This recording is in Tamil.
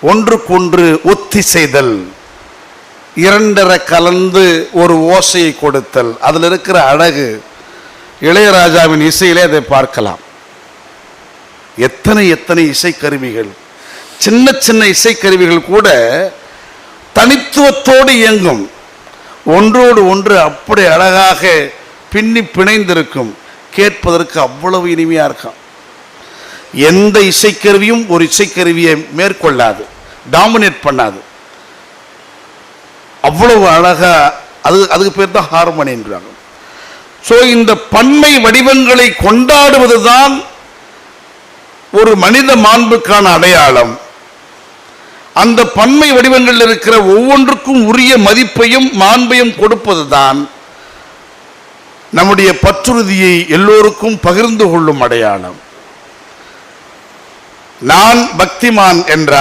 ஒன்றுக்கொன்று ஒத்திசைதல், இரண்டரை கலந்து ஒரு ஓசையை கொடுத்தல், அதில் இருக்கிற அழகு இளையராஜாவின் இசையிலே அதை பார்க்கலாம். எத்தனை எத்தனை இசைக்கருவிகள், சின்ன சின்ன இசைக்கருவிகள் கூட தனித்துவத்தோடு இயங்கும், ஒன்றோடு ஒன்று அப்படி அழகாக பின்னி பிணைந்திருக்கும், கேட்பதற்கு அவ்வளவு இனிமையாக இருக்கும். எந்த இசைக்கருவியும் ஒரு இசைக்கருவியை மேற்கொள்ளாது, டாமினேட் பண்ணாது, அவ்வளவு அழகா. அதுக்கு பேர் தான் ஹார்மோனின்றாங்க. ஸோ இந்த பன்மை வடிவங்களை கொண்டாடுவதுதான் ஒரு மனித மாண்புக்கான அடையாளம். அந்த பன்மை வடிவங்களில் இருக்கிற ஒவ்வொன்றுக்கும் உரிய மதிப்பையும் மாண்பையும் கொடுப்பதுதான் நம்முடைய பற்றுறுதியை எல்லோருக்கும் பகிர்ந்து கொள்ளும் அடையாளம். நான் பக்திமான் என்றால்